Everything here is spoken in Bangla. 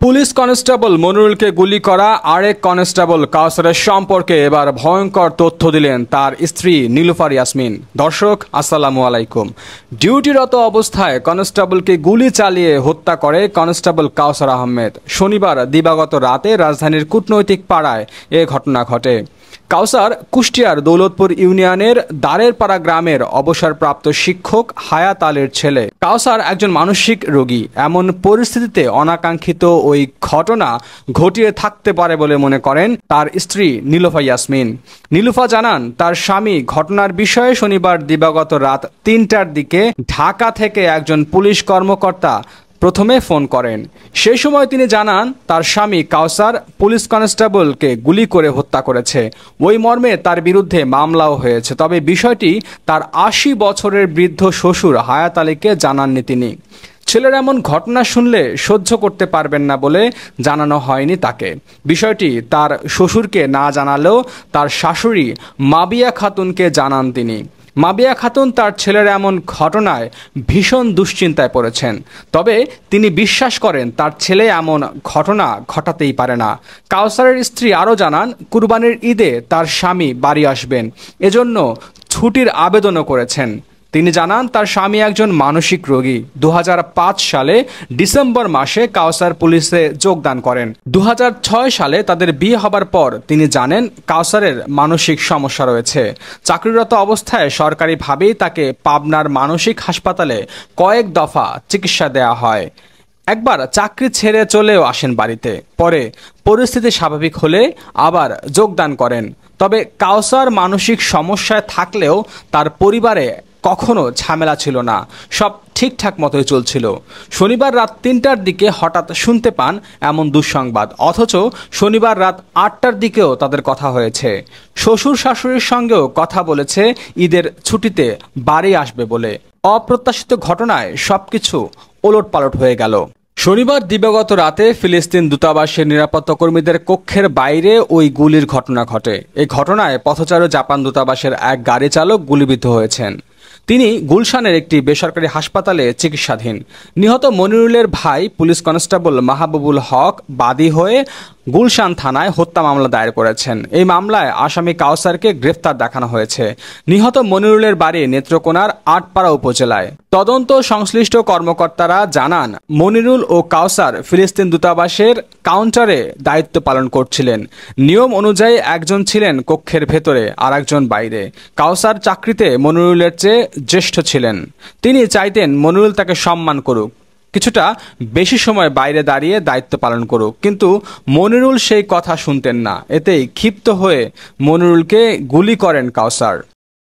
পুলিশ কনস্টেবল মনিরুলকে গুলি করা আরেক কনস্টেবল কাউসারের সম্পর্কে এবার ভয়ঙ্কর তথ্য দিলেন তার স্ত্রী নীলুফার ইয়াসমিন। দর্শক আসসালামু আলাইকুম। ডিউটিরত অবস্থায় কনস্টেবলকে গুলি চালিয়ে হত্যা করে কনস্টেবল কাউসার আহমেদ। শনিবার দিবাগত রাতে রাজধানীর কূটনৈতিক পাড়ায় এ ঘটনা ঘটে। কাউসার কুষ্টিয়ার দৌলতপুর ইউনিয়নের দারেরপাড়া গ্রামের অবসরপ্রাপ্ত শিক্ষক হায়াত আলীর ছেলে। কাউসার একজন মানসিক রোগী। এমন পরিস্থিতিতে অনাকাঙ্ক্ষিত ওই ঘটনা ঘটিয়ে থাকতে পারে বলে মনে করেন তার স্ত্রী নীলুফা ইয়াসমিন। নীলুফা জানান, তার স্বামী ঘটনার বিষয়ে শনিবার দিবাগত রাত ৩টার দিকে ঢাকা থেকে একজন পুলিশ কর্মকর্তা প্রথমে ফোন করেন। সেই সময় তিনি জানান, তার স্বামী কাউসার পুলিশ কনস্টেবলকে গুলি করে হত্যা করেছে। ওই মর্মে তার বিরুদ্ধে মামলাও হয়েছে। তবে বিষয়টি তার ৮০ বছরের বৃদ্ধ শ্বশুর হায়াত আলীকে জানাননি তিনি। ছেলের এমন ঘটনা শুনলে সহ্য করতে পারবেন না বলে জানানো হয়নি তাকে। বিষয়টি তার শ্বশুরকে না জানালেও তার শাশুড়ি মাবিয়া খাতুনকে জানান তিনি। মাবিয়া খাতুন তার ছেলের এমন ঘটনায় ভীষণ দুশ্চিন্তায় পড়েছেন। তবে তিনি বিশ্বাস করেন তার ছেলে এমন ঘটনা ঘটাতেই পারে না। কাউসারের স্ত্রী আরও জানান, কুরবানির ঈদে তার স্বামী বাড়ি আসবেন, এজন্য ছুটির আবেদনও করেছেন। তিনি জানান, তার স্বামী একজন মানসিক রোগী। ২০০৫ সালে ডিসেম্বর মাসে কাউসার পুলিশে যোগদান করেন। ২০০৬ সালে তাদের বিয়ে হবার পর তিনি জানেন কাউসারের মানসিক সমস্যা রয়েছে। চাকরিরত অবস্থায় সরকারিভাবেই তাকে পাবনার মানসিক হাসপাতালে কয়েক দফা চিকিৎসা দেওয়া হয়। একবার চাকরি ছেড়ে চলেও আসেন বাড়িতে। পরে পরিস্থিতি স্বাভাবিক হলে আবার যোগদান করেন। তবে কাউসার মানসিক সমস্যায় থাকলেও তার পরিবারে কখনো ঝামেলা ছিল না, সব ঠিকঠাক মতোই চলছিল। শনিবার রাত ৩টার দিকে হঠাৎ শুনতে পান এমন দুঃসংবাদ। অথচ শনিবার রাত ৮টার দিকেও তাদের কথা হয়েছে। শ্বশুর শাশুড়ির সঙ্গেও কথা বলেছে ঈদের ছুটিতে বাড়ি আসবে বলে। অপ্রত্যাশিত ঘটনায় সবকিছু ওলটপালট হয়ে গেল। শনিবার দিবাগত রাতে ফিলিস্তিন দূতাবাসের নিরাপত্তা কর্মীদের কক্ষের বাইরে ওই গুলির ঘটনা ঘটে। এই ঘটনায় পথচারী জাপান দূতাবাসের এক গাড়ি চালক গুলিবিদ্ধ হয়েছেন। তিনি গুলশানের একটি বেসরকারি হাসপাতালে চিকিৎসাধীন। নিহত মনিরুলের ভাই পুলিশ কনস্টেবল মাহবুবুল হক বাদী হয়ে গুলশান থানায় হত্যা মামলা দায়ের করেছেন। এই মামলায় আসামি কাউসারকে গ্রেফতার দেখানো হয়েছে। নিহত মনিরুলের বাড়ি নেত্রকোনার আটপাড়া উপজেলায়। তদন্ত সংশ্লিষ্ট কর্মকর্তারা জানান, মনিরুল ও কাউসার ফিলিস্তিন দূতাবাসের কাউন্টারে দায়িত্ব পালন করছিলেন। নিয়ম অনুযায়ী একজন ছিলেন কক্ষের ভেতরে আর একজন বাইরে। কাউসার চাকরিতে মনিরুলের চেয়ে জ্যেষ্ঠ ছিলেন। তিনি চাইতেন মনিরুল তাকে সম্মান করুক, কিছুটা বেশি সময় বাইরে দাঁড়িয়ে দায়িত্ব পালন করুক, কিন্তু মনিরুল সেই কথা শুনতেন না। এতেই ক্ষিপ্ত হয়ে মনিরুলকে গুলি করেন কাউসার।